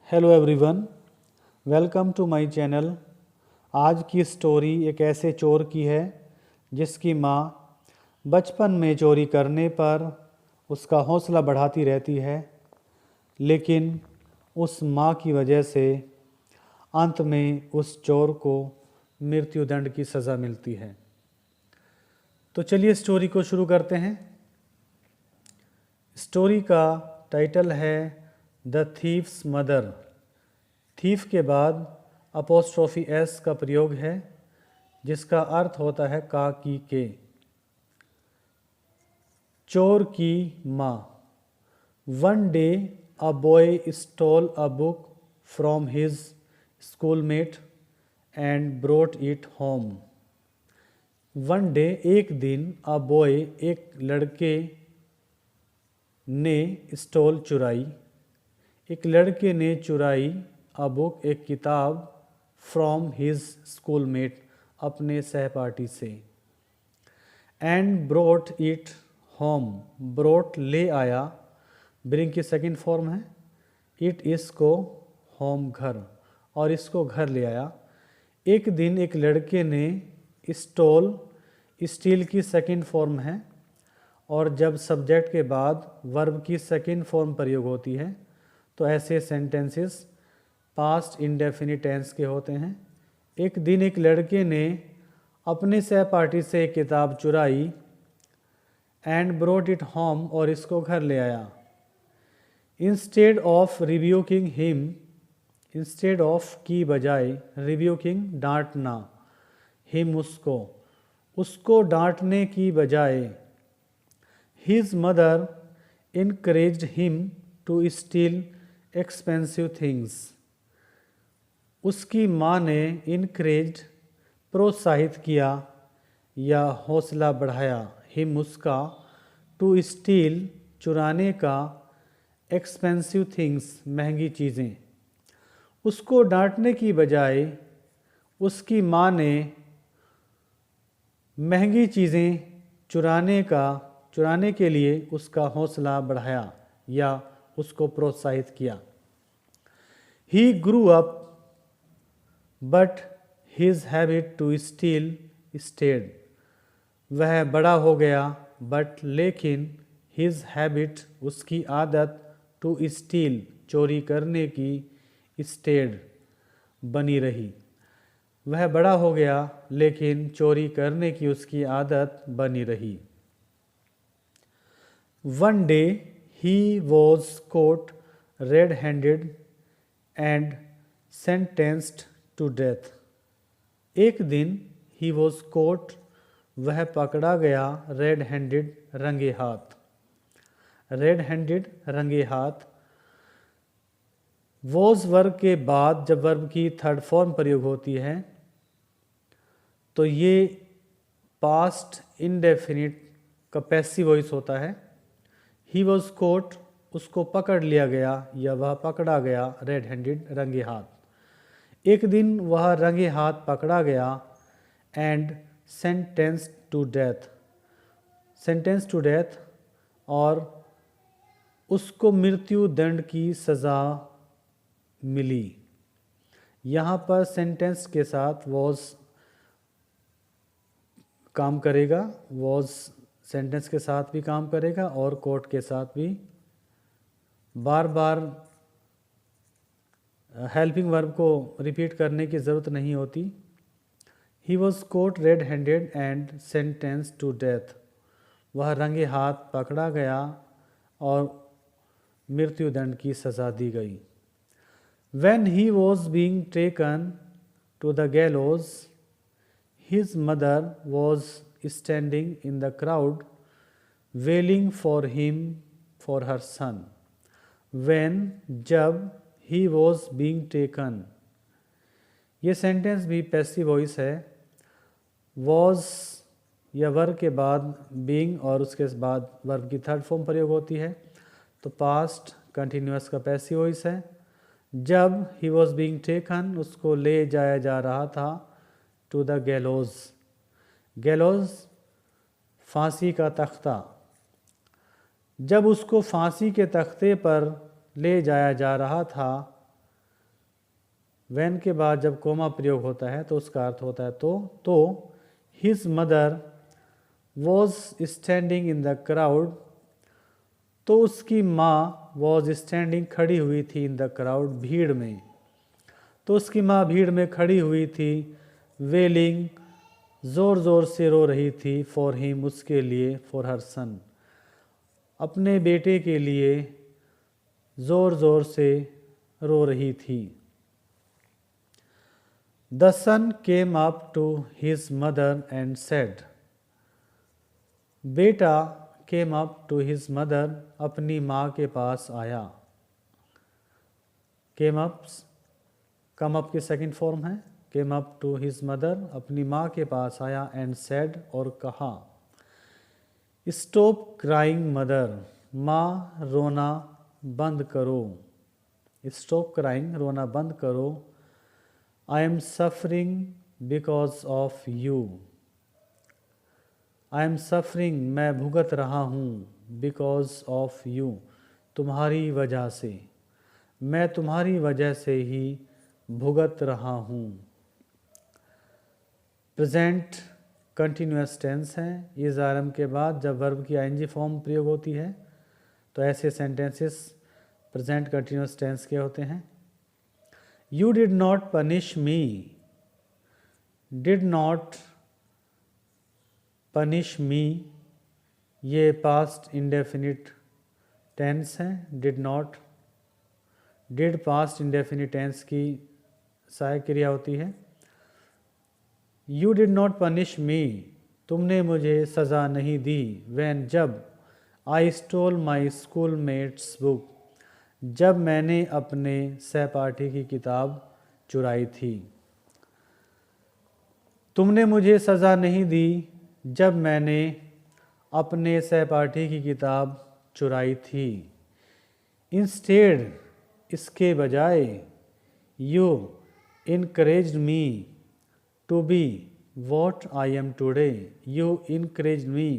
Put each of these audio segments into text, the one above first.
Hello everyone, welcome to my channel. आज की story एक ऐसे चोर की है जिसकी माँ बचपन में चोरी करने पर उसका हौसला बढ़ाती रहती है, लेकिन उस माँ की वजह से अंत में उस चोर को मृत्युदंड की सज़ा मिलती है। तो चलिए स्टोरी को शुरू करते हैं। स्टोरी का टाइटल है द थीफ्स मदर। थीफ के बाद अपोस्ट्रोफी एस का प्रयोग है जिसका अर्थ होता है का की के। चोर की माँ। One day a boy stole a book from his schoolmate and brought it home. One day एक दिन अ बॉय एक लड़के ने स्टोल चुराई, एक लड़के ने चुराई अ बुक एक किताब फ्रॉम हिज स्कूलमेट अपने सहपाठी से। And brought it home. Brought ले आया, ब्रिंग की सेकंड फॉर्म है। इट इसको होम घर, और इसको घर ले आया। एक दिन एक लड़के ने स्टोल स्टील की सेकंड फॉर्म है, और जब सब्जेक्ट के बाद वर्ब की सेकंड फॉर्म प्रयोग होती है तो ऐसे सेंटेंसेस पास्ट इंडेफिनिट टेंस के होते हैं। एक दिन एक लड़के ने अपने सहपाठी से एक किताब चुराई एंड ब्रोट इट होम, और इसको घर ले आया। Instead of rebuking him, instead of की बजाय रिव्यूकिंग डांटना, हिम उसको डांटने की बजाय his mother encouraged him to steal expensive things. उसकी माँ ने इनकरेज्ड प्रोत्साहित किया या हौसला बढ़ाया, हिम उसका, टू स्टील चुराने का, एक्सपेंसिव थिंग्स महंगी चीज़ें। उसको डांटने की बजाय उसकी माँ ने महंगी चीज़ें चुराने के लिए उसका हौसला बढ़ाया या उसको प्रोत्साहित किया। He grew up but his habit to steal stayed. वह बड़ा हो गया बट लेकिन हिज हैबिट उसकी आदत टू स्टील चोरी करने की स्टेड बनी रही। वह बड़ा हो गया लेकिन चोरी करने की उसकी आदत बनी रही। One day he was caught red-handed and sentenced to death. एक दिन ही वॉज caught, वह पकड़ा गया, red-handed रंगे हाथ। red-handed रंगे हाथ। वॉज वर्ब के बाद जब वर्ब की थर्ड फॉर्म प्रयोग होती है तो ये पास्ट इंडेफिनिट का पैसिव वॉइस होता है। ही वॉज कोट, उसको पकड़ लिया गया या वह पकड़ा गया, रेड हैंडेड रंगे हाथ। एक दिन वह रंगे हाथ पकड़ा गया, and sentence to death, sentence to death, और उसको मृत्यु दंड की सज़ा मिली। यहाँ पर सेंटेंस के साथ वॉज काम करेगा, वॉज सेंटेंस के साथ भी काम करेगा और कोट के साथ भी। बार बार हेल्पिंग वर्ब को रिपीट करने की ज़रूरत नहीं होती। He was caught red handed and sentence to death. वह रंगे हाथ पकड़ा गया और मृत्युदंड की सज़ा दी गई। When he was being taken to the gallows, his mother was standing in the crowd wailing for him for her son. When, जब, he was being taken, ये सेंटेंस भी पैसिव वॉइस है। was या वर्ब के बाद being और उसके बाद वर्ब की थर्ड फॉर्म प्रयोग होती है तो पास्ट कंटिन्यूअस का पैसिव वॉइस है। जब ही वॉज बीइंग टेकन, उसको ले जाया जा रहा था, टू द गैलोज, गैलोज फांसी का तख्ता। जब उसको फांसी के तख्ते पर ले जाया जा रहा था, व्हेन के बाद जब कोमा प्रयोग होता है तो उसका अर्थ होता है तो his mother was standing in the crowd, तो उसकी माँ वॉज स्टैंडिंग खड़ी हुई थी इन द क्राउड भीड़ में, तो उसकी माँ भीड़ में खड़ी हुई थी, वेलिंग ज़ोर ज़ोर से रो रही थी, फॉर हिम उसके लिए, फॉर हर सन अपने बेटे के लिए ज़ोर ज़ोर से रो रही थी। The son came up to his mother and said, बेटा came up to his mother अपनी माँ के पास आया। केम अप कम अप की सेकंड फॉर्म है, came up to his mother अपनी माँ के पास आया, एंड सेड और कहा, स्टॉप क्राइंग मदर माँ रोना बंद करो, स्टॉप क्राइंग रोना बंद करो, I am suffering because of you, I am suffering मैं भुगत रहा हूँ, बिकॉज ऑफ यू तुम्हारी वजह से, मैं तुम्हारी वजह से ही भुगत रहा हूँ। प्रेजेंट कंटिन्यूअस टेंस है, इस आरंभ के बाद जब वर्ब की आईएनजी फॉर्म प्रयोग होती है तो ऐसे सेंटेंसेस प्रेजेंट कंटिन्यूअस टेंस के होते हैं। You did not punish me, did not punish me ये पास्ट इंडेफिनिट टेंस है, did not, did past indefinite tense की सहायक क्रिया होती है। You did not punish me तुमने मुझे सज़ा नहीं दी, व्हेन जब, I stole my school mate's book जब मैंने अपने सहपाठी की किताब चुराई थी। तुमने मुझे सज़ा नहीं दी जब मैंने अपने सहपाठी की किताब चुराई थी। इंस्टेड इसके बजाय, you encouraged me to be what I am today, you encouraged me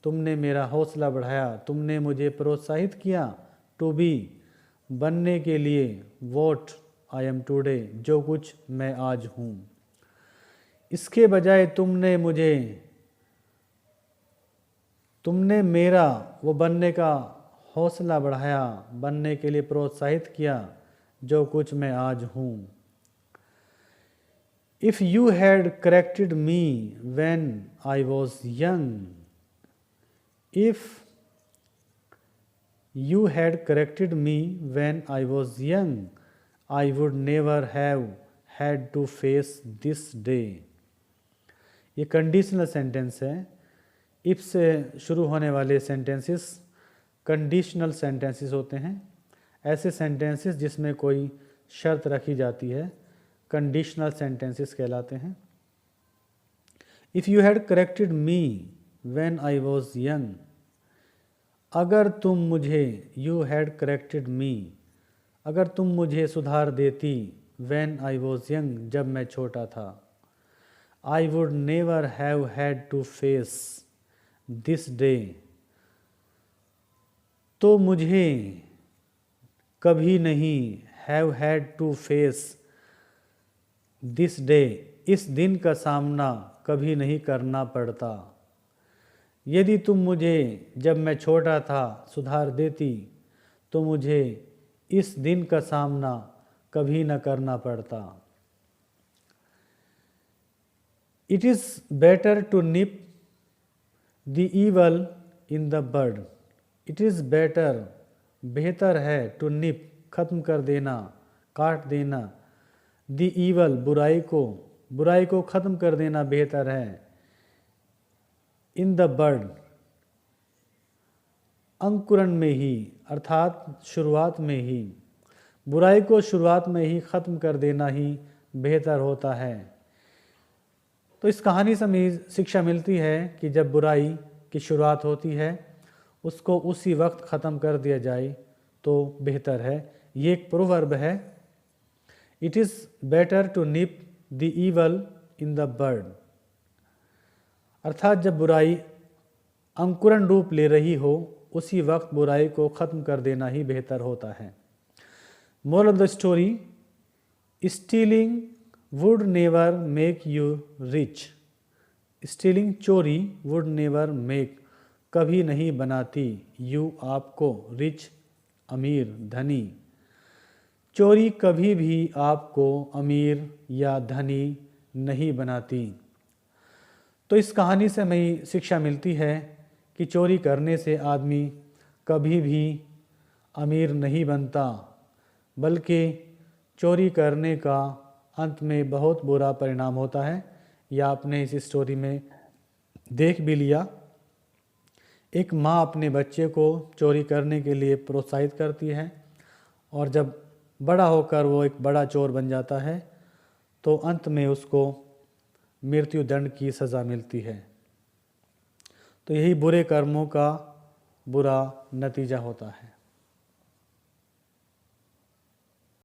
तुमने मेरा हौसला बढ़ाया, तुमने मुझे प्रोत्साहित किया, टू बी बनने के लिए, वॉट आई एम टुडे जो कुछ मैं आज हूँ। इसके बजाय तुमने मेरा वो बनने का हौसला बढ़ाया, बनने के लिए प्रोत्साहित किया जो कुछ मैं आज हूँ। If you had corrected me when I was young, if you had corrected me when I was young, I would never have had to face this day. ये कंडीशनल सेंटेंस है। इफ से शुरू होने वाले सेंटेंसेस कंडीशनल सेंटेंसेस होते हैं। ऐसे sentences जिसमें कोई शर्त रखी जाती है कंडीशनल सेंटेंसेस कहलाते हैं। If you had corrected me when I was young, अगर तुम मुझे, यू हैड करेक्टेड मी अगर तुम मुझे सुधार देती, व्हेन आई वॉज यंग जब मैं छोटा था, I would never have had to face this day तो मुझे कभी नहीं, have had to face this day इस दिन का सामना कभी नहीं करना पड़ता। यदि तुम मुझे जब मैं छोटा था सुधार देती तो मुझे इस दिन का सामना कभी न करना पड़ता। It is better to nip the evil in the bud, it is better बेहतर है, टू निप खत्म कर देना, काट देना, द ईवल बुराई को खत्म कर देना बेहतर है, इन द बड अंकुरण में ही, अर्थात शुरुआत में ही, बुराई को शुरुआत में ही ख़त्म कर देना ही बेहतर होता है। तो इस कहानी से हमें शिक्षा मिलती है कि जब बुराई की शुरुआत होती है उसको उसी वक्त ख़त्म कर दिया जाए तो बेहतर है। ये एक प्रोवर्ब है, it is better to nip the evil in the bud, अर्थात जब बुराई अंकुरण रूप ले रही हो उसी वक्त बुराई को ख़त्म कर देना ही बेहतर होता है। Moral of the story, stealing would never make you rich. Stealing चोरी वुड नेवर मेक कभी नहीं बनाती यू आपको रिच अमीर धनी। चोरी कभी भी आपको अमीर या धनी नहीं बनाती। तो इस कहानी से हमें शिक्षा मिलती है कि चोरी करने से आदमी कभी भी अमीर नहीं बनता, बल्कि चोरी करने का अंत में बहुत बुरा परिणाम होता है। यह आपने इस स्टोरी में देख भी लिया। एक माँ अपने बच्चे को चोरी करने के लिए प्रोत्साहित करती है और जब बड़ा होकर वो एक बड़ा चोर बन जाता है तो अंत में उसको मृत्यु दंड की सज़ा मिलती है। तो यही बुरे कर्मों का बुरा नतीजा होता है।